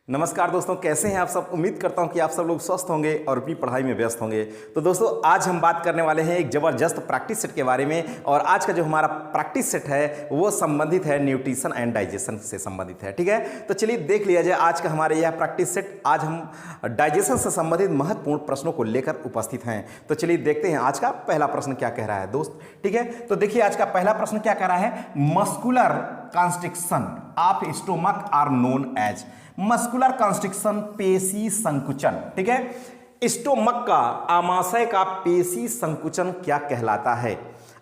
नमस्कार दोस्तों, कैसे हैं आप सब। उम्मीद करता हूं कि आप सब लोग स्वस्थ होंगे और अपनी पढ़ाई में व्यस्त होंगे। तो दोस्तों, आज हम बात करने वाले हैं एक ज़बरदस्त प्रैक्टिस सेट के बारे में। और आज का जो हमारा प्रैक्टिस सेट है वो संबंधित है न्यूट्रिशन एंड डाइजेशन से संबंधित है। ठीक है, तो चलिए देख लिया जाए आज का हमारे यह प्रैक्टिस सेट। आज हम डाइजेशन से संबंधित महत्वपूर्ण प्रश्नों को लेकर उपस्थित हैं। तो चलिए देखते हैं आज का पहला प्रश्न क्या कह रहा है दोस्त। ठीक है, तो देखिए आज का पहला प्रश्न क्या कह रहा है। Muscular constriction of stomach are known as. Muscular constriction, पेशी संकुचन। ठीक है, स्टोमक का आमाशय का पेशी संकुचन क्या कहलाता है।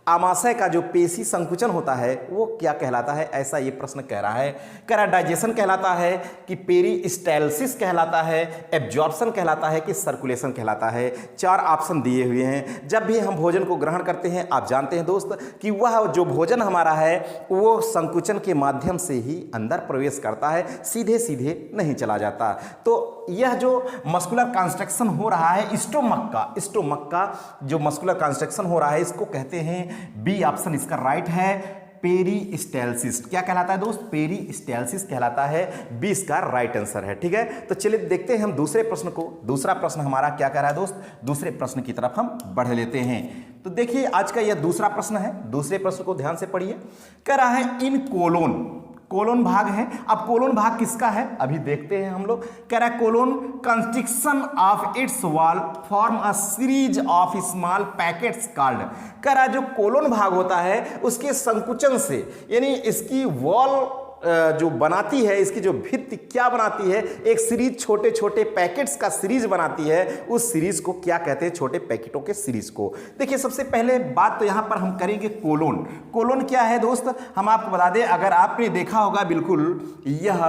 आमाशय का जो पेशी संकुचन होता है वो क्या कहलाता है, ऐसा ये प्रश्न कह रहा है। कह रहा डाइजेशन कहलाता है कि पेरिस्टाल्सिस कहलाता है, एब्जॉर्प्शन कहलाता है कि सर्कुलेशन कहलाता है। चार ऑप्शन दिए हुए हैं। जब भी हम भोजन को ग्रहण करते हैं, आप जानते हैं दोस्त कि वह जो भोजन हमारा है वो संकुचन के माध्यम से ही अंदर प्रवेश करता है, सीधे सीधे नहीं चला जाता। तो यह जो मस्कुलर कंस्ट्रक्शन हो रहा है स्टोमक का जो मस्कुलर कंस्ट्रक्शन हो रहा है, इसको कहते हैं, बी ऑप्शन इसका राइट है, पेरिस्टाल्सिस। क्या कहलाता है दोस्त, पेरिस्टाल्सिस कहलाता है। बी इसका राइट आंसर है। ठीक है, तो चलिए देखते हैं हम दूसरे प्रश्न को। दूसरा प्रश्न हमारा क्या कह रहा है दोस्त, दूसरे प्रश्न की तरफ हम बढ़ लेते हैं। तो देखिए आज का यह दूसरा प्रश्न है। दूसरे प्रश्न को ध्यान से पढ़िए। कह रहा है इन कोलोन भाग है। अब कोलोन भाग किसका है अभी देखते हैं हम लोग। कह रहा है colon constriction of its wall form a series of small packets called. कह रहा है जो कोलोन भाग होता है उसके संकुचन से, यानी इसकी वॉल जो बनाती है, इसकी जो भित्ति क्या बनाती है, एक सीरीज छोटे छोटे पैकेट्स का सीरीज बनाती है। उस सीरीज को क्या कहते हैं, छोटे पैकेटों के सीरीज को। देखिए सबसे पहले बात तो यहां पर हम करेंगे कोलोन क्या है दोस्त, हम आपको बता दें। अगर आपने देखा होगा बिल्कुल यह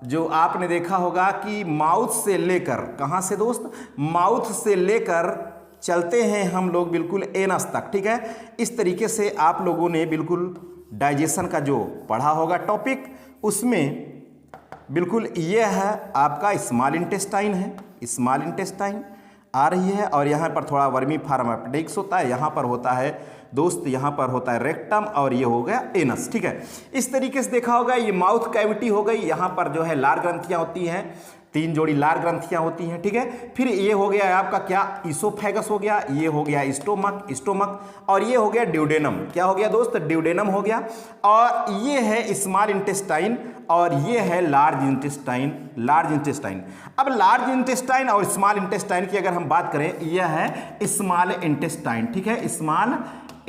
जो आपने देखा होगा कि माउथ से लेकर, कहां से दोस्त, माउथ से लेकर चलते हैं हम लोग बिल्कुल एनस तक। ठीक है, इस तरीके से आप लोगों ने बिल्कुल डाइजेशन का जो पढ़ा होगा टॉपिक, उसमें बिल्कुल ये है आपका स्मॉल इंटेस्टाइन है। स्मॉल इंटेस्टाइन आ रही है और यहाँ पर थोड़ा वर्मी फार्म अपेंडिक्स होता है। यहाँ पर होता है दोस्त, यहाँ पर होता है रेक्टम और ये हो गया एनस। ठीक है, इस तरीके से देखा होगा। ये माउथ कैविटी हो गई, यहाँ पर जो है लार ग्रंथियाँ होती हैं, 3 जोड़ी लार ग्रंथियां होती हैं। ठीक है, फिर ये हो गया आपका क्या, इसोफेगस हो गया, ये हो गया स्टोमक और ये हो गया ड्यूडेनम। क्या हो गया दोस्त, ड्यूडेनम हो गया। और ये है स्मॉल इंटेस्टाइन और ये है लार्ज इंटेस्टाइन। अब लार्ज इंटेस्टाइन और स्मॉल इंटेस्टाइन की अगर हम बात करें, यह है स्मॉल इंटेस्टाइन। ठीक है, स्मॉल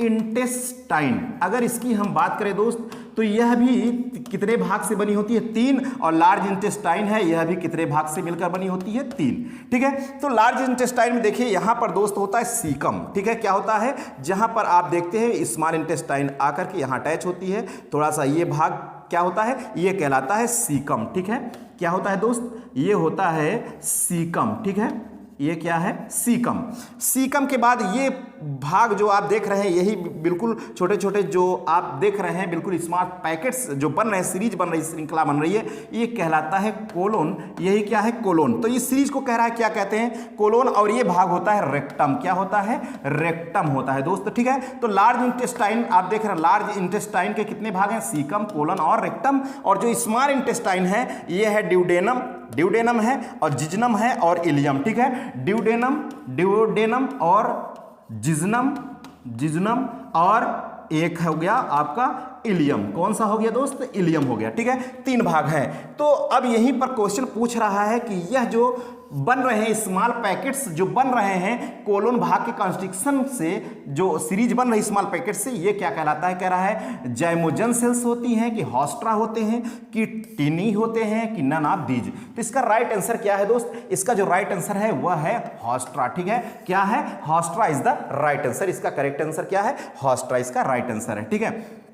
इंटेस्टाइन अगर इसकी हम बात करें दोस्त, तो यह भी कितने भाग से बनी होती है, 3। और लार्ज इंटेस्टाइन है, यह भी कितने भाग से मिलकर बनी होती है, 3। ठीक है, तो लार्ज इंटेस्टाइन में देखिए यहां पर दोस्त होता है सीकम। ठीक है, क्या होता है, जहां पर आप देखते हैं स्मॉल इंटेस्टाइन आकर के यहां अटैच होती है, थोड़ा सा ये भाग क्या होता है, ये कहलाता है सीकम। ठीक है, क्या होता है दोस्त, ये होता है सीकम। ठीक है, ये क्या है, सीकम के बाद ये भाग जो आप देख रहे हैं, यही बिल्कुल छोटे छोटे जो आप देख रहे हैं बिल्कुल स्मॉल पैकेट्स जो बन रहे हैं, सीरीज बन रही है, श्रृंखला बन रही है, ये कहलाता है कोलोन। यही क्या है, कोलोन। तो इस सीरीज को कह रहा है, क्या कहते हैं, कोलोन। और ये भाग होता है रेक्टम। क्या होता है, रेक्टम होता है दोस्त। ठीक है, तो लार्ज इंटेस्टाइन आप देख रहे हैं, लार्ज इंटेस्टाइन के कितने भाग हैं, सीकम, कोलन और रेक्टम। और जो स्मॉल इंटेस्टाइन है ये है ड्यूडेनम है और जिजनम है और इलियम। ठीक है, ड्यूडेनम और जिजनम और एक हो गया आपका इलियम। कौन सा हो गया दोस्त, इलियम हो गया। ठीक है, 3 भाग हैं। तो अब यहीं पर क्वेश्चन पूछ रहा है कि यह जो बन रहे हैं स्मॉल पैकेट्स जो बन रहे हैं कोलोन भाग के कंस्ट्रिक्शन से, जो सीरीज बन रही स्मॉल पैकेट से, ये क्या कहलाता है। कह रहा है जाइमोजन सेल्स होती हैं कि हॉस्ट्रा होते हैं कि टिनी होते हैं कि नन ऑफ दीज। तो इसका राइट आंसर क्या है दोस्त, इसका जो राइट आंसर है वह है हॉस्ट्रा। ठीक है, क्या है, हॉस्ट्रा इज द राइट आंसर। इसका करेक्ट आंसर क्या है, हॉस्ट्रा इसका राइट आंसर है। ठीक है,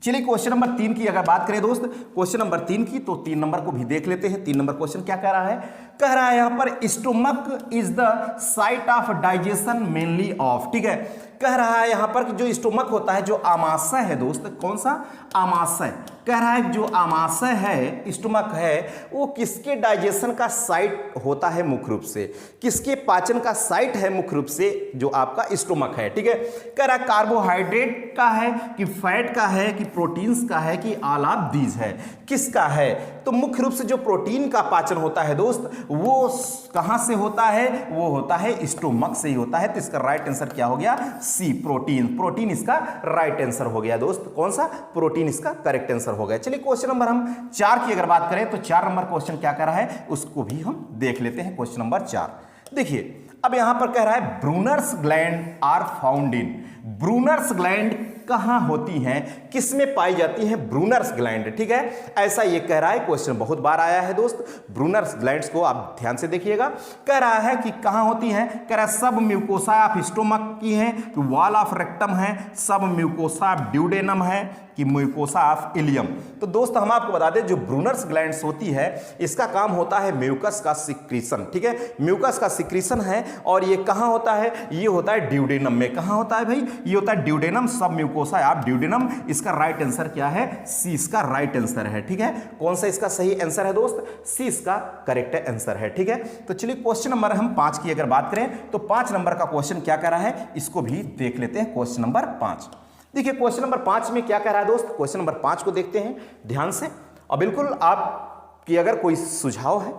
चलिए क्वेश्चन नंबर 3 की अगर बात करें दोस्त, क्वेश्चन नंबर 3 की, तो 3 नंबर को भी देख लेते हैं। 3 नंबर क्वेश्चन क्या कह रहा है, कह रहा है यहां पर stomach is the site of digestion mainly of, ठीक है, कह रहा है यहां पर कि जो स्टोमक होता है, जो आमाशय है दोस्त, कौन सा आमाशय, कह रहा है जो आमाशय है, स्टोमक है, वो किसके डाइजेशन का साइट होता है मुख्य रूप से, किसके पाचन का साइट है मुख्य रूप से, जो आपका स्टोमक है, ठीक है। कह रहा है कार्बोहाइड्रेट का है कि फैट का है कि प्रोटीन्स का है कि ऑल ऑफ दीज है, किसका है, तो मुख्य रूप से जो प्रोटीन का पाचन होता है दोस्त, वो कहां से होता है, वो होता है स्टोमक से ही होता है। तो इसका राइट आंसर क्या हो गया, सी, प्रोटीन, प्रोटीन इसका राइट आंसर हो गया दोस्त, कौन सा, प्रोटीन इसका करेक्ट आंसर हो गया। चलिए क्वेश्चन नंबर हम 4 की अगर बात करें तो 4 नंबर क्वेश्चन क्या कर रहा है उसको भी हम देख लेते हैं। क्वेश्चन नंबर 4 देखिए, अब यहां पर कह रहा है Brunner's gland are found in, Brunner's gland कहां होती हैं, किसमें पाई जाती है ब्रूनर्स ग्लैंड, ठीक है, ऐसा ये कह रहा है। क्वेश्चन बहुत बार आया है दोस्त, ब्रूनर्स ग्लैंड्स को आप ध्यान से देखिएगा। कह रहा है कि कहां होती हैं, कह रहा है सब म्यूकोसा ऑफ स्टोमक की हैं कि वॉल ऑफ रेक्टम है, सब म्यूकोसा ऑफ ड्यूडेनम है कि म्यूकोसा ऑफ इलियम। तो दोस्त हम आपको बता दें, जो ब्रूनर्स ग्लैंड्स होती है इसका काम होता है म्यूकस का सिक्रीशन, ठीक है, म्यूकस का सिक्रीशन है, और ये कहां होता है, ये होता है ड्यूडेनम में। कहां होता है भाई, ये होता है ड्यूडेनम, सब म्यूकोसा ऑफ ड्यूडेनम। इसका राइट आंसर क्या है, सी इसका राइट आंसर है, ठीक है। कौन सा इसका सही आंसर है दोस्त, सी इसका करेक्ट आंसर है, ठीक है। तो चलिए क्वेश्चन नंबर हम 5 की अगर बात करें तो 5 नंबर का क्वेश्चन क्या कर रहा है इसको भी देख लेते हैं। क्वेश्चन नंबर 5 देखिए, क्वेश्चन नंबर 5 में क्या कह रहा है दोस्त, क्वेश्चन नंबर 5 को देखते हैं ध्यान से, और बिल्कुल आपकी अगर कोई सुझाव है,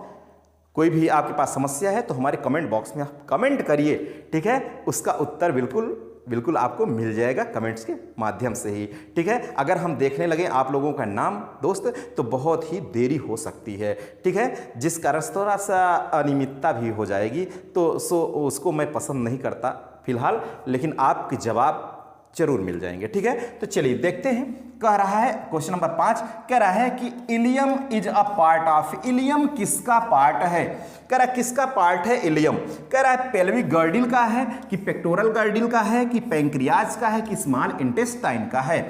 कोई भी आपके पास समस्या है तो हमारे कमेंट बॉक्स में आप कमेंट करिए, ठीक है, उसका उत्तर बिल्कुल आपको मिल जाएगा कमेंट्स के माध्यम से ही, ठीक है। अगर हम देखने लगे आप लोगों का नाम दोस्त तो बहुत ही देरी हो सकती है, ठीक है, जिस कारण थोड़ा सा अनियमितता भी हो जाएगी, तो उसको मैं पसंद नहीं करता फिलहाल, लेकिन आपके जवाब जरूर मिल जाएंगे, ठीक है। तो चलिए देखते हैं, कह रहा है क्वेश्चन नंबर 5 कह रहा है कि ileum is a part of, ileum किसका पार्ट है, कह रहा है किसका पार्ट है इलियम, कह रहा है पेल्विक गर्डिल का है कि पेक्टोरल गर्डिल का है कि पैंक्रियाज का है कि स्मॉल इंटेस्टाइन का है।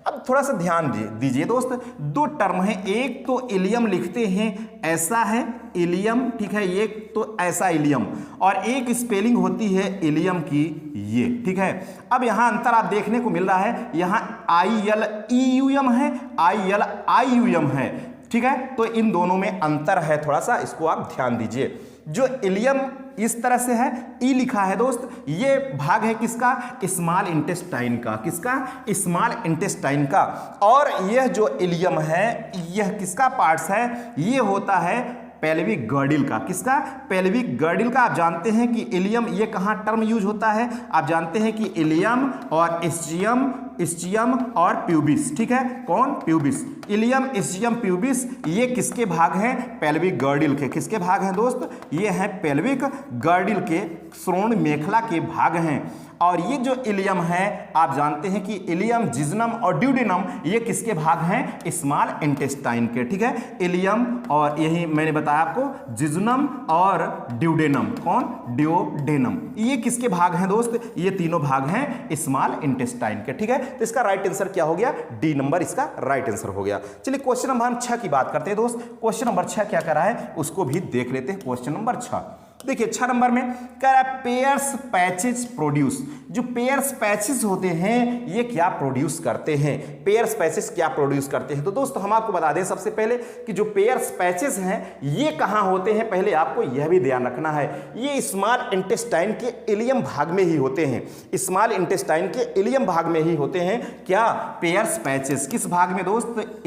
अब थोड़ा सा ध्यान दीजिए दोस्त, 2 टर्म है, एक तो इलियम लिखते हैं ऐसा है इलियम, ठीक है, एक तो ऐसा इलियम, और एक स्पेलिंग होती है इलियम की ये, ठीक है। अब यहां अंतर आप देखने को मिल रहा है, यहां ILEUM है, ILIUM है, ठीक है, तो इन दोनों में अंतर है थोड़ा सा, इसको आप ध्यान दीजिए। जो इलियम इस तरह से है, ई लिखा है दोस्त, ये भाग है किसका, स्मॉल इंटेस्टाइन का, किसका, स्मॉल इंटेस्टाइन का, और यह जो इलियम है यह किसका पार्ट्स है, ये होता है पेल्विक गर्डिल का, किसका, पेल्विक गर्डिल का। आप जानते हैं कि इलियम ये कहां टर्म यूज होता है, आप जानते हैं कि इलियम और इस्चियम और प्यूबिस, ठीक है, कौन, प्यूबिस, इलियम इस्चियम प्यूबिस, ये किसके भाग हैं, पेल्विक गर्डिल के, किसके भाग हैं दोस्त, ये हैं पेल्विक गर्डिल के श्रोण मेखला के भाग हैं। और ये जो इलियम है आप जानते हैं कि इलियम, जिज्नम और ड्यूडेनम ये किसके भाग हैं, स्मॉल इंटेस्टाइन के, ठीक है, इलियम और यही मैंने बताया आपको जिज्नम और ड्यूडेनम, कौन, ड्यूडेनम, ये किसके भाग हैं दोस्त, ये तीनों भाग हैं स्मॉल इंटेस्टाइन के, ठीक है। तो इसका राइट आंसर क्या हो गया, डी नंबर इसका राइट आंसर हो गया। चलिए क्वेश्चन नंबर 6 की बात करते हैं दोस्त, क्वेश्चन नंबर 6 क्या कर रहा है उसको भी देख लेते हैं। क्वेश्चन नंबर 6 देखिए, 6 नंबर में कह रहा है पेयर्स पैचेज प्रोड्यूस, जो पेयर्स पैचेज होते हैं ये क्या प्रोड्यूस करते हैं, पेयर्स पैचेज क्या प्रोड्यूस करते हैं। तो दोस्तों हम आपको बता दें सबसे पहले कि जो पेयर्स पैचेज हैं ये कहां होते हैं, पहले आपको यह भी ध्यान रखना है, ये स्मॉल इंटेस्टाइन के इलियम भाग में ही होते हैं, स्मॉल इंटेस्टाइन के इलियम भाग में ही होते हैं, क्या, पेयर्स पैचेज, किस भाग में दोस्त,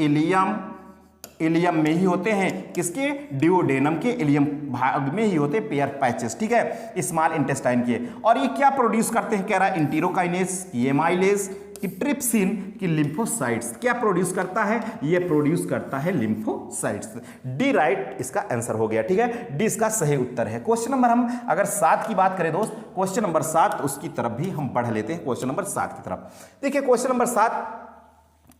इलियम में ही होते हैं, किसके, ड्यूडेनम के इलियम भाग में ही होते पेयर पैचेस, ठीक है, स्मॉल इंटेस्टाइन के। और ये क्या प्रोड्यूस करते हैं, कह रहा है इंटीरोकाइनेस, एमाइलेज कि ट्रिप्सिन की लिम्फोसाइट्स, क्या प्रोड्यूस करता है, ये प्रोड्यूस करता है लिम्फोसाइट्स। डी राइट इसका आंसर हो गया, ठीक है, डी इसका सही उत्तर है। क्वेश्चन नंबर हम अगर 7 की बात करें दोस्त, क्वेश्चन नंबर 7 उसकी तरफ भी हम बढ़ लेते हैं, क्वेश्चन नंबर 7 की तरफ। देखिए क्वेश्चन नंबर 7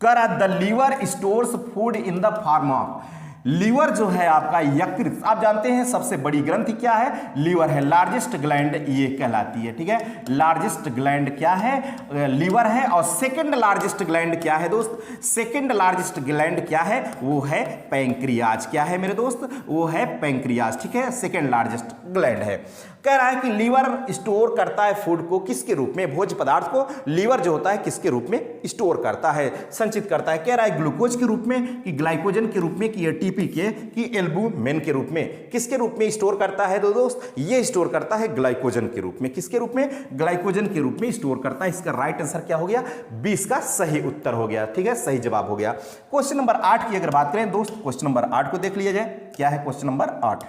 कर the liver stores food in the form of, liver जो है आपका यकृत, आप जानते हैं सबसे बड़ी ग्रंथि क्या है, लीवर है, लार्जेस्ट ग्लैंड ये कहलाती है, ठीक है। लार्जेस्ट ग्लैंड क्या है, लीवर है। और सेकंड लार्जेस्ट ग्लैंड क्या है दोस्त, सेकंड लार्जेस्ट ग्लैंड क्या है, वो है पैंक्रियाज। क्या है मेरे दोस्त, वो है पैंक्रियाज, ठीक है, सेकंड लार्जेस्ट ग्लैंड है। कह रहा है कि लीवर स्टोर करता है फूड को किसके रूप में, भोज्य पदार्थ को लीवर जो होता है किसके रूप में स्टोर करता है, संचित करता है। कह रहा है ग्लूकोज के रूप में, कि ग्लाइकोजन के रूप में, कि एटीपी के, कि एल्बुमिन के रूप में। किसके रूप में स्टोर करता है तो दोस्त, ये स्टोर करता है ग्लाइकोजन के रूप में। किसके रूप में, ग्लाइकोजन के रूप में स्टोर करता है। इसका राइट आंसर क्या हो गया, 20 का सही उत्तर हो गया, ठीक है, सही जवाब हो गया। क्वेश्चन नंबर 8 की अगर बात करें दोस्त, क्वेश्चन नंबर 8 को देख लिया जाए। क्या है क्वेश्चन नंबर 8?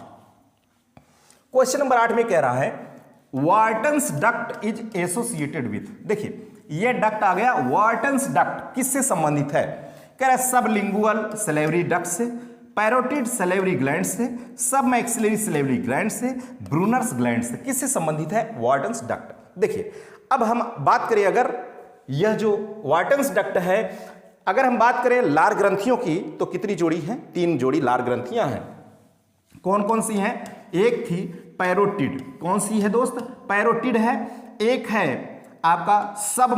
क्वेश्चन नंबर 8 में कह रहा है Wharton's duct is associated with, देखिए ये डक्ट आ गया, वार्टन्स डक्ट किससे संबंधित है, कह रहा है सबलिंगुअल सैलिवरी डक्ट से, पैरोटिड सैलिवरी ग्लैंड से, सब मैक्सिलरी सैलिवरी ग्लैंड से, ब्रूनर्स ग्लैंड से। किससे संबंधित है वार्टन्स डक्ट? देखिए अब हम बात करें, अगर यह जो वार्टन्स डक्ट है, अगर हम बात करें लार ग्रंथियों की तो कितनी जोड़ी है, 3 जोड़ी लार ग्रंथियां हैं। कौन कौन सी हैं? एक थी पैरोटिड, कौन सी है दोस्त, पैरोटिड है। एक है आपका सब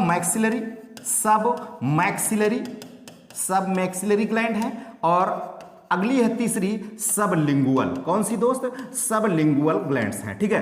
मैक्सिलरी ग्लैंड है। और अगली है तीसरी सबलिंगुअल, कौन सी दोस्त, सबलिंगुअल ग्लैंड्स हैं, ठीक है।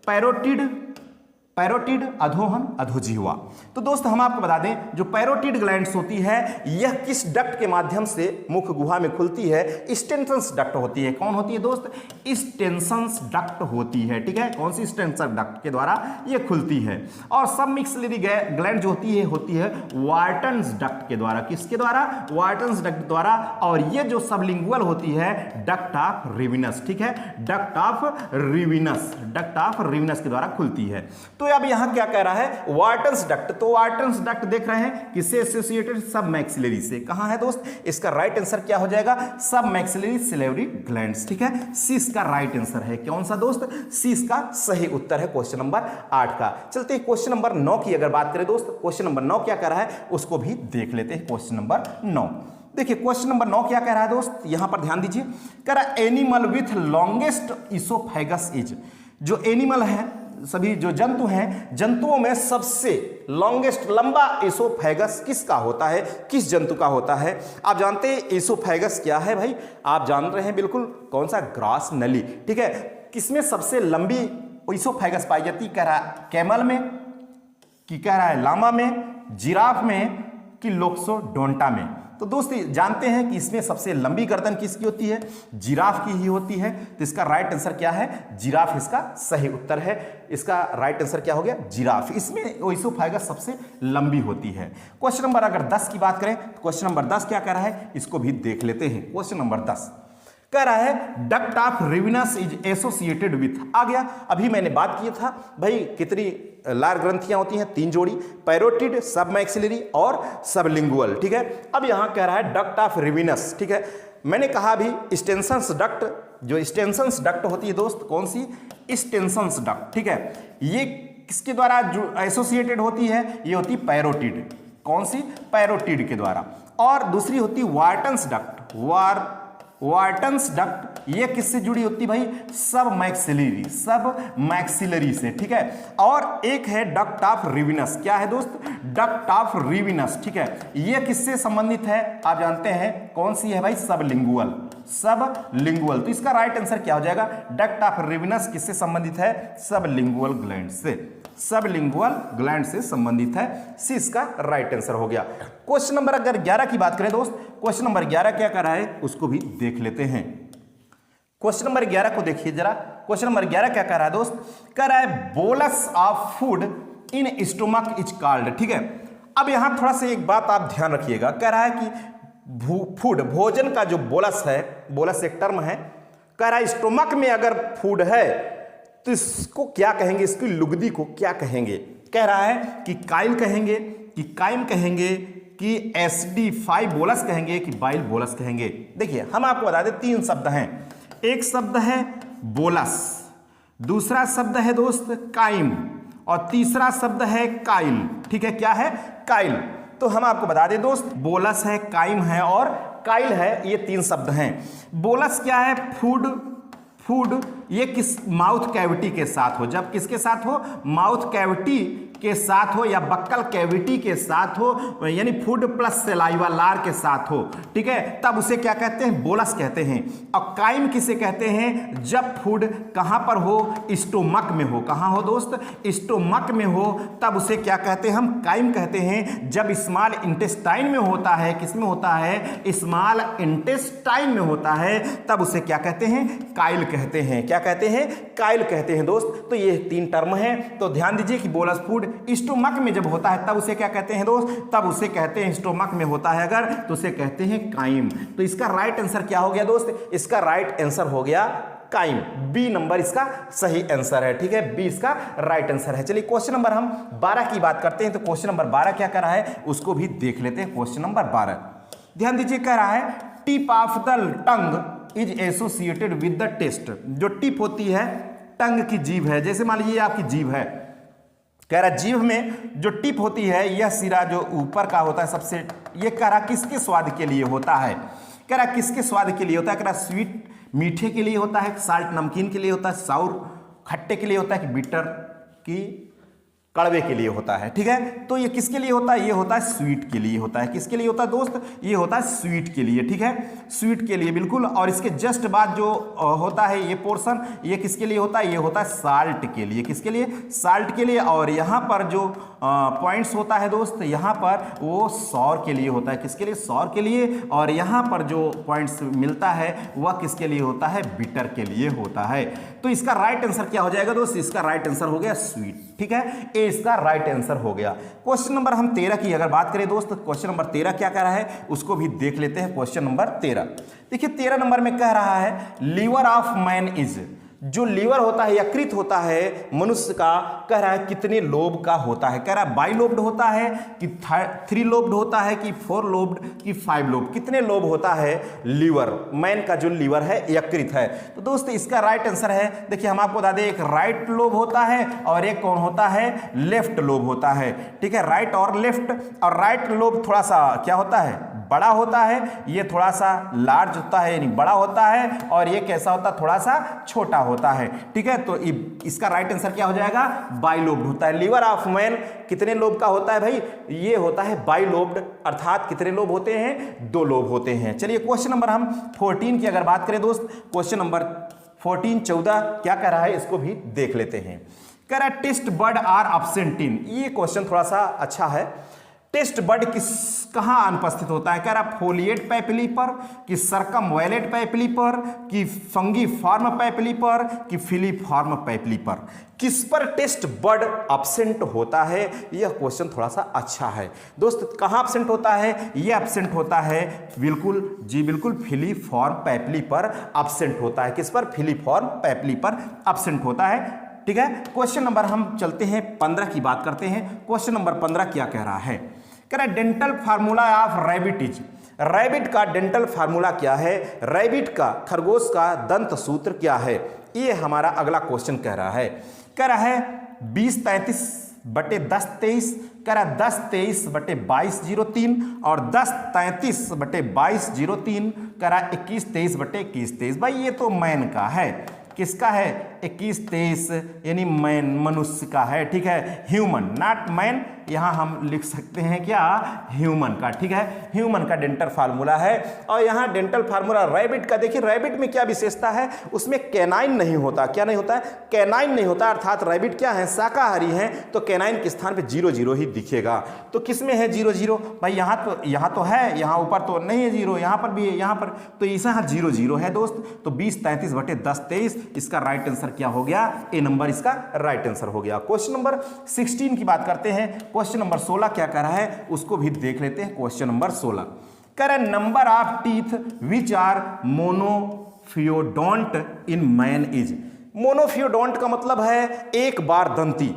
पैरोटिड अधोहन अधोजिह्वा। तो दोस्त हम आपको बता दें, जो पैरोटिड ग्लैंड्स होती है यह किस डक्ट के माध्यम से मुख गुहा में खुलती है, स्टेनसन्स डक्ट होती है। कौन होती है दोस्त, स्टेनसन्स डक्ट होती है, ठीक है। कौन सी, स्टेनसन डक्ट के द्वारा यह खुलती है। और सब मैक्सिलरी ग्लैंड जो होती है वार्टन्स डक्ट के द्वारा। किसके द्वारा, वार्टन्स डक्ट द्वारा। और ये जो सबलिंगुअल होती है डक्ट ऑफ रिविनस, ठीक है, डक्ट ऑफ रिविनस के द्वारा खुलती है। तो अब यहां क्या कह रहा है, वार्टन्स डक्ट। तो वार्टन्स डक्ट देख रहे हैं किससे एसोसिएटेड, सब मैक्सिलरी से। कहां है दोस्त, इसका राइट आंसर क्या हो जाएगा, सब मैक्सिलरी सैलिवरी ग्लैंड्स, ठीक है। सी इसका राइट आंसर है। कौन सा दोस्त, सी इसका सही उत्तर है क्वेश्चन नंबर 8 का। चलते हैं क्वेश्चन नंबर 9 की अगर बात करें दोस्त, क्वेश्चन नंबर 9 क्या कह रहा है उसको भी देख लेते हैं। क्वेश्चन नंबर 9 देखिए, क्वेश्चन नंबर 9 क्या कह रहा है दोस्त, यहां पर ध्यान दीजिए। कह रहा है animal with longest oesophagus is, जो एनिमल है, सभी जो जंतु हैं, जंतुओं में सबसे लॉन्गेस्ट लंबा एसोफेगस किसका होता है, किस जंतु का होता है? आप जानते हैं एसोफेगस क्या है भाई, आप जान रहे हैं बिल्कुल, कौन सा, ग्रास नली, ठीक है। किसमें सबसे लंबी एसोफेगस पाई जाती, कह रहा है कैमल में, कि कह रहा है लामा में, जिराफ में, कि लोक्सोडोंटा में। तो दोस्त जानते हैं कि इसमें सबसे लंबी गर्दन किसकी होती है, जिराफ की ही होती है। तो इसका राइट आंसर क्या है, जिराफ इसका सही उत्तर है। इसका राइट आंसर क्या हो गया, जिराफ। इसमें एसोफेगस सबसे लंबी होती है। क्वेश्चन नंबर अगर 10 की बात करें तो क्वेश्चन नंबर 10 क्या कह रहा है, इसको भी देख लेते हैं। क्वेश्चन नंबर 10 कह रहा है duct of Rivinus is associated with, आ गया। अभी मैंने बात किया था भाई कितनी लार ग्रंथियां होती हैं, 3 जोड़ी, पैरोटिड, सब मैक्सिलरी और सबलिंगुअल, ठीक है। अब यहां कह रहा है डक्ट ऑफ रिविनस, ठीक है। मैंने कहा अभी स्टेनसन्स डक्ट, जो स्टेनसन्स डक्ट होती है दोस्त, कौन सी, स्टेनसन्स डक्ट, ठीक है। ये किसके द्वारा जो एसोसिएटेड होती है, ये होती पैरोटिड, कौन सी, पैरोटिड के द्वारा। और दूसरी होती वार्टन्स डक्ट, वार्टन्स डक्ट, ये किससे जुड़ी होती भाई, सब मैक्सिलरी से, ठीक है। और एक है डक्ट ऑफ रिविनस, क्या है दोस्त, डक्ट ऑफ रिविनस, ठीक है। ये किससे संबंधित है, आप जानते हैं कौन सी है भाई, सबलिंगुअल। तो इसका राइट आंसर क्या हो जाएगा, डक्ट ऑफ रिविनस किससे संबंधित है, सबलिंगुअल ग्लैंड से संबंधित है। सी इसका राइट आंसर हो गया। क्वेश्चन नंबर अगर 11 की बात करें दोस्त, क्वेश्चन नंबर 11 क्या कर रहा है उसको भी देख लेते हैं। क्वेश्चन नंबर 11 को देखिए जरा। क्वेश्चन नंबर 11 क्या कर रहा है दोस्त, कह रहा है bolus of food in stomach is called, ठीक है। अब यहां थोड़ा सा एक बात आप ध्यान रखिएगा, कह रहा है कि फूड, भोजन का जो बोलस है, बोलस एक टर्म है, कह रहा है स्टोमक में अगर फूड है तो इसको क्या कहेंगे, इसकी लुगदी को क्या कहेंगे? कह रहा है कि काइल कहेंगे, कि काइम कहेंगे, कि SD5 बोलस कहेंगे, कि बाइल बोलस कहेंगे। देखिए हम आपको बता दें 3 शब्द हैं। एक शब्द है बोलस, दूसरा शब्द है दोस्त काइम, और तीसरा शब्द है काइल, ठीक है। क्या है, काइल। तो हम आपको बता दें दोस्त, बोलस है, काइम है और काइल है, ये 3 शब्द हैं। बोलस क्या है? फूड। फूड ये किस माउथ कैविटी के साथ हो, जब किसके साथ हो? माउथ कैविटी के साथ हो या बक्कल कैविटी के साथ हो, यानी फूड प्लस सलाइवा, लार के साथ हो, ठीक है, तब उसे क्या कहते हैं? बोलस कहते हैं। और काइम किसे कहते हैं? जब फूड कहां पर हो? स्टोमक में हो। कहां हो दोस्त? स्टोमक में हो, तब उसे क्या कहते हैं? हम काइम कहते हैं। जब स्मॉल इंटेस्टाइन में होता है, किस में होता है? स्मॉल इंटेस्टाइन में होता है, तब उसे क्या कहते हैं? काइल कहते हैं। क्या कहते हैं? काइल कहते हैं दोस्त। तो ये 3 टर्म हैं, तो ध्यान दीजिए कि बोलस फूड स्टोमक में जब होता है तब उसे क्या कहते हैं दोस्त? तब उसे कहते हैं, स्टोमक में होता है अगर, तो उसे कहते हैं काइम। तो इसका राइट आंसर क्या हो गया दोस्त? इसका राइट आंसर हो गया काइम। बी नंबर इसका सही आंसर है, ठीक है, बी इसका राइट आंसर है। चलिए क्वेश्चन नंबर हम 12 की बात करते हैं। तो क्वेश्चन नंबर 12 क्या कर रहा है उसको भी देख लेते हैं। क्वेश्चन नंबर 12 ध्यान दीजिए, कह रहा है tip of the tongue is associated with the taste. जो टिप होती है, टंग की जीभ है, जैसे मान लीजिए आपकी जीभ है, कह रहा जीभ में जो टिप होती है, यह सिरा जो ऊपर का होता है सबसे, ये कह रहा किसके स्वाद के लिए होता है? कह रहा किसके स्वाद के लिए होता है? कह रहा स्वीट मीठे के लिए होता है, साल्ट नमकीन के लिए होता है, साउर खट्टे के लिए होता है, कि बिटर की कड़वे के लिए होता है, ठीक है। तो ये किसके लिए होता है? ये होता है स्वीट के लिए होता है। किसके लिए होता है दोस्त? ये होता है स्वीट के लिए, ठीक है, स्वीट के लिए बिल्कुल। और इसके जस्ट बाद जो होता है ये पोर्शन, ये किसके लिए होता है? ये होता है साल्ट के लिए। किसके लिए? साल्ट के लिए। और यहाँ पर जो पॉइंट्स होता है दोस्त, यहाँ पर वो सौर के लिए होता है। किसके लिए? सौर के लिए। और यहाँ पर जो पॉइंट्स मिलता है वह किसके लिए होता है? बिटर के लिए होता है। तो इसका राइट आंसर क्या हो जाएगा दोस्त? इसका राइट आंसर हो गया स्वीट, ठीक है, ए इसका राइट आंसर हो गया। क्वेश्चन नंबर हम 13 की अगर बात करें दोस्त, क्वेश्चन नंबर 13 क्या कह रहा है उसको भी देख लेते हैं। क्वेश्चन नंबर 13 देखिए, 13 नंबर में कह रहा है लीवर ऑफ मैन इज, जो लीवर होता है, यकृत होता है मनुष्य का, कह रहा है कितने लोब का होता है? कह रहा है बाई लोब्ड होता है कि 3 लोब्ड होता है कि 4 लोब्ड कि 5 लोब? कितने लोब होता है लीवर? मैन का जो लीवर है, यकृत है। तो दोस्त इसका राइट आंसर है, देखिए हम आपको बता दें, एक राइट लोब होता है और एक कौन होता है? लेफ्ट लोब होता है, ठीक है, राइट और लेफ्ट। और राइट लोब थोड़ा सा क्या होता है? बड़ा होता है, ये थोड़ा सा लार्ज होता है यानी बड़ा होता है, और ये कैसा होता है? थोड़ा सा छोटा होता है, ठीक है। तो इसका राइट आंसर क्या हो जाएगा? बाइलोब्ड होता है। लीवर ऑफ मैन कितने लोब का होता है भाई? ये होता है बाइलोब्ड, अर्थात कितने लोब होते हैं? 2 लोब होते हैं। चलिए क्वेश्चन नंबर हम 14 की अगर बात करें दोस्त, क्वेश्चन नंबर 14 14 क्या कह रहा है इसको भी देख लेते हैं। कह रहा है taste bud are absent in, ये क्वेश्चन थोड़ा सा अच्छा है। टेस्ट बर्ड किस कहाँ अनुपस्थित होता है? कह रहा फोलिएट पैपिली पर, कि सर्कमवैलेट पैपिली पर, कि फंगीफॉर्म पैपिली पर, कि फिलीफॉर्म पैपिली पर? किस पर टेस्ट बर्ड एब्सेंट होता है? यह क्वेश्चन थोड़ा सा अच्छा है दोस्त। कहाँ एब्सेंट होता है? यह एब्सेंट होता है बिल्कुल जी बिल्कुल फिलीफॉर्म पैपिली पर एब्सेंट होता है। किस पर? फिलीफॉर्म पैपिली पर एब्सेंट होता है, ठीक है। क्वेश्चन नंबर हम चलते हैं 15 की बात करते हैं। क्वेश्चन नंबर 15 क्या कह रहा है? कह रहा है dental formula of rabbit is, rabbit का डेंटल फार्मूला क्या है? रैबिट का, खरगोश का दंत सूत्र क्या है? ये हमारा अगला क्वेश्चन कह रहा है। कह रहा है 20-33/10-23, कह रहा है 10-23/2203 और 10-33/2203, कह रहा है 21-23/2123। भाई ये तो मैन का है, किसका है? 21-23 यानी मैन, मनुष्य का है, ठीक है, ह्यूमन, नॉट मैन। यहां हम लिख सकते हैं क्या? ह्यूमन का, ठीक है, ह्यूमन का डेंटल फार्मूला है। और यहां डेंटल फार्मूला रैबिट का, देखिए रैबिट में क्या विशेषता है? उसमें कैनाइन नहीं होता। क्या नहीं होता है? कैनाइन नहीं होता, अर्थात रैबिट क्या है? शाकाहारी है, तो कैनाइन के स्थान पे 0-0 ही दिखेगा। तो किस में है 0-0? भाई यहाँ तो है, यहाँ ऊपर तो नहीं है 0, यहाँ पर भी है, यहाँ पर तो यहाँ 0-0 है दोस्त। तो 20-33/10-23 इसका राइट आंसर क्या हो गया? ए नंबर इसका राइट आंसर हो गया। क्वेश्चन नंबर 16 की बात करते हैं। क्वेश्चन नंबर 16 क्या कह रहा है उसको भी देख लेते हैं। क्वेश्चन नंबर 16 कह रहा है number of teeth which are monophyodont in man is. Monophyodont का मतलब है एक बार दंती।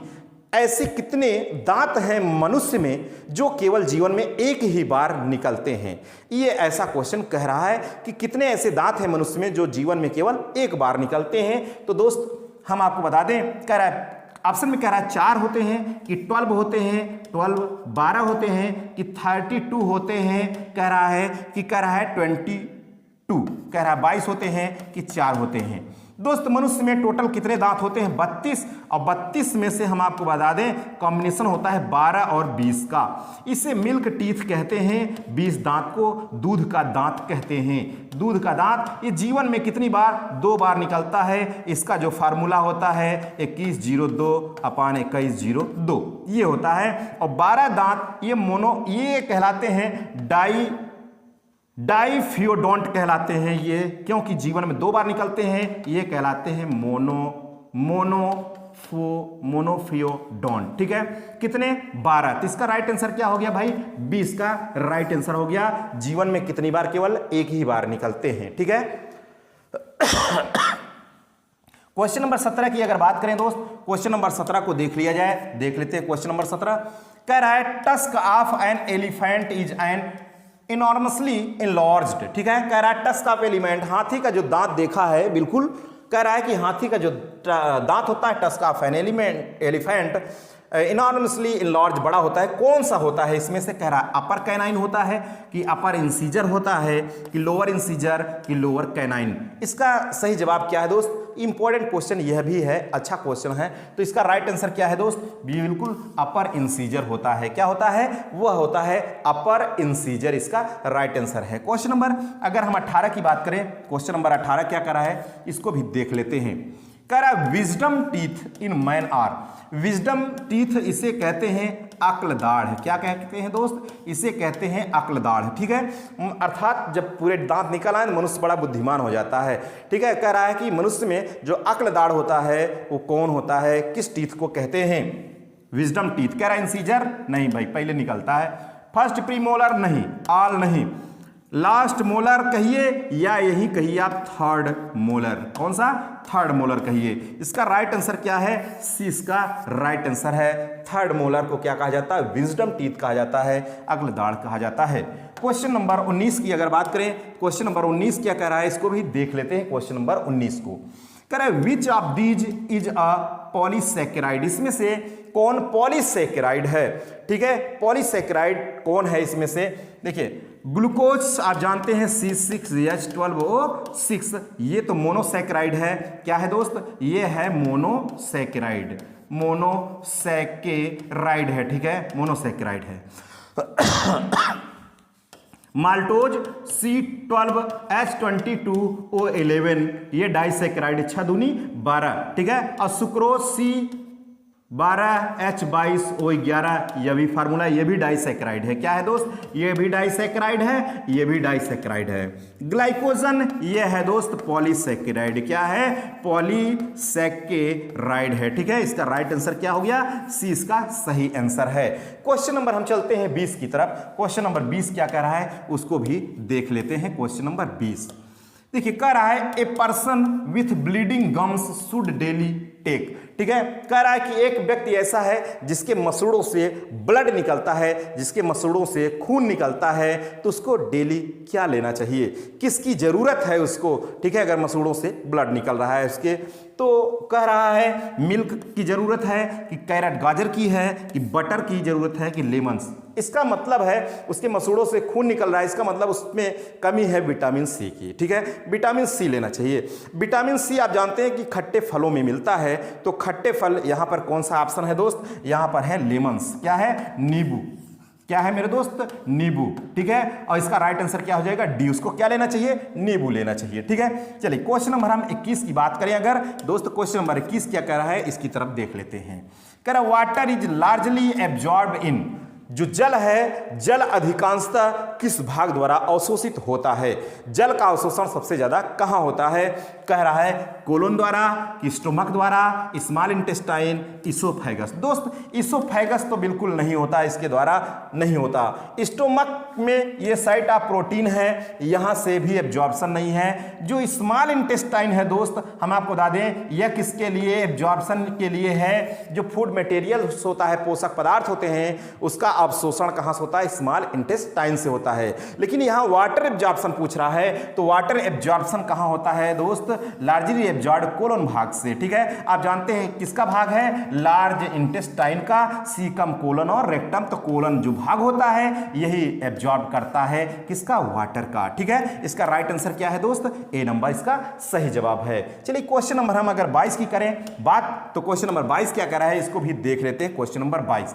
ऐसे कितने दांत हैं मनुष्य में जो केवल जीवन में एक ही बार निकलते हैं? ये ऐसा क्वेश्चन कह रहा है कि कितने ऐसे दांत हैं मनुष्य में जो जीवन में केवल एक बार निकलते हैं। तो दोस्त हम आपको बता दें, कह रहा है ऑप्शन में कह रहा है 4 होते हैं कि 12 होते हैं, 12 होते हैं कि 32 होते हैं, कह रहा है 22, कह रहा है 22 होते हैं कि 4 होते हैं। दोस्त मनुष्य में टोटल कितने दांत होते हैं? 32, और 32 में से हम आपको बता दें कॉम्बिनेशन होता है 12 और 20 का। इसे मिल्क टीथ कहते हैं, 20 दांत को दूध का दांत कहते हैं। दूध का दांत ये जीवन में कितनी बार? 2 बार निकलता है। इसका जो फार्मूला होता है 21/2/21/2 ये होता है। और 12 दांत ये कहलाते हैं डाइफियोडोंट कहलाते हैं ये, क्योंकि जीवन में 2 बार निकलते हैं। ये कहलाते हैं मोनोफियोडोंट। ठीक है, कितने? 12। तो इसका राइट आंसर क्या हो गया भाई? 20 का राइट आंसर हो गया। जीवन में कितनी बार? केवल एक ही बार निकलते हैं। ठीक है। क्वेश्चन नंबर 17 की अगर बात करें दोस्त, क्वेश्चन नंबर 17 को देख लिया जाए, देख लेते हैं। क्वेश्चन नंबर 17 कह रहा है tusk of an elephant is an enormously enlarged. ठीक है, कह रहा है टस्क ऑफ एलिफेंट, हाथी का जो दांत देखा है, बिल्कुल कह रहा है कि हाथी का जो दांत होता है tusk of an elephant enormously enlarge, बड़ा होता है। कौन सा होता है इसमें से? कह रहा है अपर कैनाइन होता है कि अपर इंसीजर होता है कि लोअर इंसीजर कि लोअर कैनाइन। इसका सही जवाब क्या है दोस्त? इंपॉर्टेंट क्वेश्चन यह भी है, अच्छा क्वेश्चन है। तो इसका राइट आंसर क्या है दोस्त? बिल्कुल अपर इंसीजर होता है। क्या होता है? वह होता है अपर इंसीजर, इसका राइट आंसर है। क्वेश्चन नंबर अगर हम 18 की बात करें, क्वेश्चन नंबर 18 क्या कर रहा है, इसको भी देख लेते हैं। कह रहा है wisdom teeth in man are. Wisdom teeth इसे कहते हैं अक्ल दाढ़। क्या कहते हैं दोस्त? इसे कहते हैं अक्ल दाढ़। ठीक है, अर्थात जब पूरे दांत निकल आए मनुष्य बड़ा बुद्धिमान हो जाता है। ठीक है, कह रहा है कि मनुष्य में जो अक्ल दाढ़ होता है वो कौन होता है, किस टीथ को कहते हैं? Wisdom teeth. कह रहा है इंसीजर नहीं भाई, पहले निकलता है। फर्स्ट प्रीमोलर नहीं, ऑल नहीं, लास्ट मोलर कहिए या यही कहिए आप थर्ड मोलर। कौन सा? थर्ड मोलर कहिए। इसका राइट आंसर क्या है? सी इसका राइट आंसर है। थर्ड मोलर को क्या कहा जाता है? विजडम टीथ कहा जाता है, अक्ल दाढ़ कहा जाता है। क्वेश्चन नंबर 19 की अगर बात करें, क्वेश्चन नंबर 19 क्या कह रहा है, इसको भी देख लेते हैं। क्वेश्चन नंबर 19 को कह रहा है which of these is a polysaccharide. इसमें से कौन पॉलीसैकेराइड है? ठीक है, पॉलीसैकेराइड कौन है इसमें से? देखिए ग्लूकोज आप जानते हैं C6H12O6, ये तो मोनोसैकेराइड है। क्या है दोस्त? ये है मोनोसैकेराइड, मोनोसैकेराइड है। ठीक है, मोनोसैकेराइड है। माल्टोज C12H22O11, ये डाइसैकेराइड, 6 दूनी 12। ठीक है, और सुक्रोज C12H22O11, यह भी फार्मूला, ये भी डाइसैकेराइड है। क्या है दोस्त? ये भी डाइसैकेराइड है, ये भी डाइसैकेराइड है। ग्लाइकोजन ये है दोस्त पॉलीसैकेराइड। क्या है? पॉलीसैकेराइड है। ठीक है, इसका राइट आंसर क्या हो गया? सी इसका सही आंसर है। क्वेश्चन नंबर हम चलते हैं 20 की तरफ। क्वेश्चन नंबर 20 क्या कह रहा है उसको भी देख लेते हैं। क्वेश्चन नंबर 20 देखिए, कह रहा है a person with bleeding gums should daily take. ठीक है, कह रहा है कि एक व्यक्ति ऐसा है जिसके मसूड़ों से ब्लड निकलता है, जिसके मसूड़ों से खून निकलता है, तो उसको डेली क्या लेना चाहिए, किसकी जरूरत है उसको। ठीक है, अगर मसूड़ों से ब्लड निकल रहा है उसके, तो कह रहा है मिल्क की जरूरत है कि कैरेट गाजर की है कि बटर की जरूरत है कि लेमन्स। इसका मतलब है उसके मसूड़ों से खून निकल रहा है, इसका मतलब उसमें कमी है विटामिन सी की। ठीक है, विटामिन सी लेना चाहिए। विटामिन सी आप जानते हैं कि खट्टे फलों में मिलता है, तो खट्टे फल यहां पर कौन सा ऑप्शन है दोस्त? यहां पर है लेमन्स। क्या है? नींबू। क्या है मेरे दोस्त? नींबू। ठीक है, और इसका राइट आंसर क्या हो जाएगा? डी। उसको क्या लेना चाहिए? नींबू लेना चाहिए। ठीक है, चलिए क्वेश्चन नंबर हम 21 की बात करें अगर दोस्त, क्वेश्चन नंबर 21 क्या कह रहा है इसकी तरफ देख लेते हैं। कह रहा water is largely absorb in. जो जल है, जल अधिकांशतः किस भाग द्वारा अवशोषित होता है? जल का अवशोषण सबसे ज्यादा कहां होता है? कह रहा है कोलोन द्वारा कि स्टोमक द्वारा, स्मॉल इंटेस्टाइन, इसोफेगस। दोस्त इसोफेगस तो बिल्कुल नहीं होता, इसके द्वारा नहीं होता। स्टोमक में ये साइट ऑफ प्रोटीन है, यहां से भी एब्जॉर्प्शन नहीं है। जो स्मॉल इंटेस्टाइन है दोस्त, हम आपको बता दें यह किसके लिए? एब्जॉर्प्शन के लिए है। जो फूड मटेरियल होता है, पोषक पदार्थ होते हैं, उसका अवशोषण कहां से होता है? स्मॉल इंटेस्टाइन से होता है। लेकिन यहां वाटर एब्जॉर्प्शन पूछ रहा है, तो वाटर एब्जॉर्प्शन कहां होता है दोस्त? लार्जली एब्जॉर्ब कोलन भाग से। ठीक है, आप जानते हैं किसका भाग है, लार्ज इंटेस्टाइन का, सीकम कोलन और रेक्टम। तो कोलन जो भाग होता है यही एब्जॉर्ब करता है किसका, वाटर का। ठीक है, इसका राइट आंसर क्या है दोस्त, ए नंबर इसका सही जवाब है। चलिए क्वेश्चन नंबर हम अगर 22 की करें बात, तो क्वेश्चन नंबर 22 क्या कह रहा है इसको भी देख लेते हैं। क्वेश्चन नंबर 22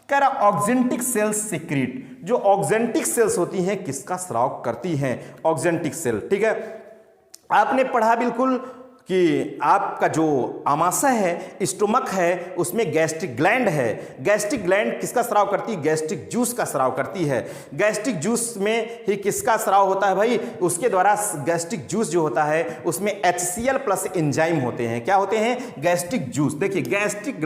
कह रहा ऑक्जेंटिक सेल्स सीक्रेट, जो ऑक्जेंटिक सेल्स होती हैं किसका स्राव करती हैं, ऑक्जेंटिक सेल। ठीक है, आपने पढ़ा बिल्कुल कि आपका जो आमाशय है, स्टोमक है, उसमें गैस्ट्रिक ग्लैंड है। गैस्ट्रिक ग्लैंड किसका स्राव करती है, गैस्ट्रिक जूस का स्राव करती है। गैस्ट्रिक जूस में ही किसका स्राव होता है भाई, उसके द्वारा ग्ैस्ट्रिक जूस जो होता है उसमें HCl प्लस एंजाइम होते हैं। क्या होते हैं, गैस्ट्रिक जूस। देखिए गैस्ट्रिक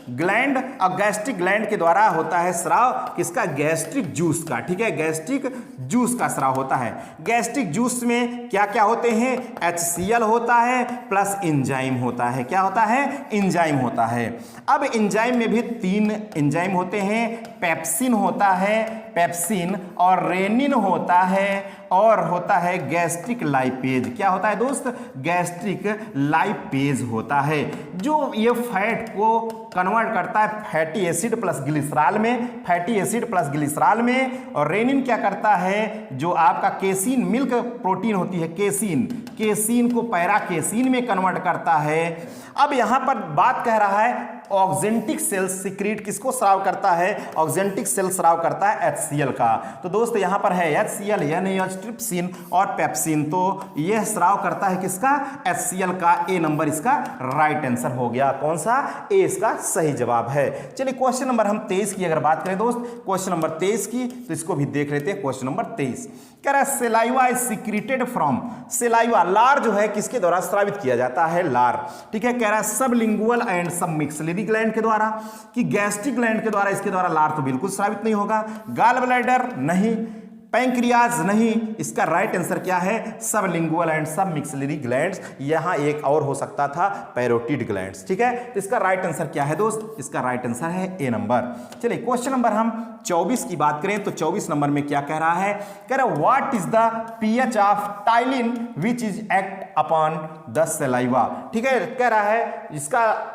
ग्लैंड और गैस्ट्रिक ग्लैंड के द्वारा होता है स्राव किसका, गैस्ट्रिक जूस का। ठीक है, गैस्ट्रिक जूस का स्राव होता है। गैस्ट्रिक जूस में क्या क्या होते हैं, HCl होता है प्लस एंजाइम होता है। क्या होता है, एंजाइम होता है। अब एंजाइम में भी 3 एंजाइम होते हैं, पेप्सिन होता है, पेप्सिन और रेनिन होता है, और होता है गैस्ट्रिक लाइपेज। क्या होता है दोस्त, गैस्ट्रिक लाइपेज होता है, जो ये फैट को कन्वर्ट करता है फैटी एसिड प्लस ग्लिसरॉल में, फैटी एसिड प्लस ग्लिसरॉल में। और रेनिन क्या करता है, जो आपका केसिन मिल्क प्रोटीन होती है, केसिन को पैरा केसिन में कन्वर्ट करता है। अब यहां पर बात कह रहा है ऑक्जेंटिक सेल सीक्रेट किसको स्राव करता है, ऑक्जेंटिक सेल स्राव करता है HCl का। तो दोस्त यहां पर है HCl, NaOH, ट्रिप्सिन और पेप्सिन। तो यह स्राव करता है किसका, HCl का। ए नंबर इसका राइट आंसर हो गया। कौन सा, ए इसका सही जवाब है। चलिए क्वेश्चन नंबर हम 23 की अगर बात करें दोस्त, क्वेश्चन नंबर 23 की, तो इसको भी देख लेते हैं। क्वेश्चन नंबर 23 कह रहा है saliva is secreted from, saliva लार जो है किसके द्वारा स्रावित किया जाता है, लार। ठीक है, कह रहा है सबलिंगुअल एंड सबमिक्सिलरी ग्लैंड के द्वारा, कि गैस्ट्रिक ग्लैंड के द्वारा, इसके द्वारा लार तो बिल्कुल स्रावित नहीं होगा। गाल ब्लैडर नहीं, पैंक्रियाज नहीं, इसका राइट आंसर क्या है, सबलिंगुअल एंड सबमिक्सिलरी ग्लैंड्स। यहां एक और हो सकता था, पैरोटिड ग्लैंड्स। ठीक है, तो इसका राइट आंसर क्या है दोस्त, इसका राइट आंसर है ए नंबर। चलिए क्वेश्चन नंबर हम 24 की बात करें, तो 24 नंबर में क्या कह रहा है, कह रहा है what is the pH of ptyalin which is act upon the saliva. ठीक है, कह रहा है इसका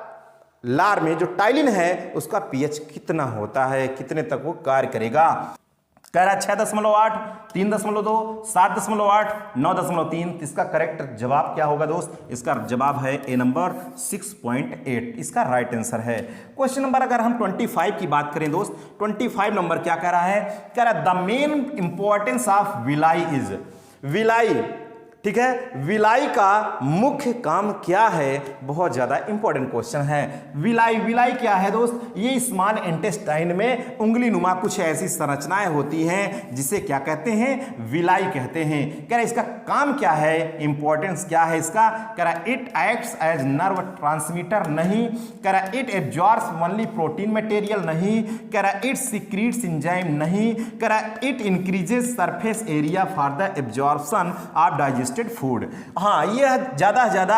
लार में जो टाइलिन है उसका pH कितना होता है, कितने तक वो कार्य करेगा। कह रहा है 6.8, 3.2, 7.8, 9.3। इसका करेक्ट जवाब क्या होगा दोस्त, इसका जवाब है ए नंबर 6.8, इसका राइट आंसर है। क्वेश्चन नंबर अगर हम 25 की बात करें दोस्त, 25 नंबर क्या कह रहा है, कह रहा है the main importance of villi is, villi. ठीक है, विलाई का मुख्य काम क्या है, बहुत ज्यादा इंपॉर्टेंट क्वेश्चन है। विलाई क्या है दोस्त, ये स्मॉल इंटेस्टाइन में उंगली नुमा कुछ ऐसी संरचनाएं होती हैं जिसे क्या कहते हैं, विलाई कहते हैं। कह रहा इसका काम क्या है, इंपॉर्टेंस क्या है इसका, कह रहा it acts as nerve transmitter नहीं, कह रहा it absorbs only protein material नहीं, कह रहा इट सीक्रेट्स एंजाइम नहीं, कह रहा it increases surface area for the absorption of digested food. हाँ, यह ज्यादा से ज्यादा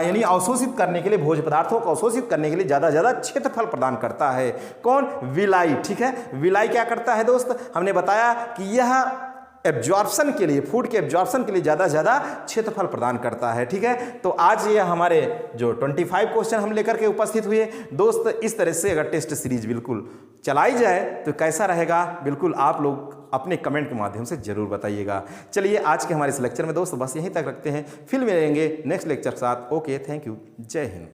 यानी अवशोषित करने के लिए, भोज्य पदार्थों को अवशोषित करने के लिए ज्यादा से ज्यादा क्षेत्रफल प्रदान करता है। कौन, विलाई। ठीक है, विलाई क्या करता है दोस्त, हमने बताया कि यह एब्जॉर्प्शन के लिए, फूड के एब्जॉर्प्शन के लिए ज्यादा से ज्यादा क्षेत्रफल प्रदान करता है। ठीक है, तो आज ये हमारे जो 25 क्वेश्चन हम लेकर के उपस्थित हुए दोस्त, इस तरह से अगर टेस्ट सीरीज बिल्कुल चलाई जाए तो कैसा रहेगा, बिल्कुल आप लोग अपने कमेंट के माध्यम से जरूर बताइएगा। चलिए आज के हमारे इस लेक्चर में दोस्त बस यहीं तक रखते हैं, फिर मिलेंगे नेक्स्ट लेक्चर के साथ। ओके, थैंक यू, जय हिंद।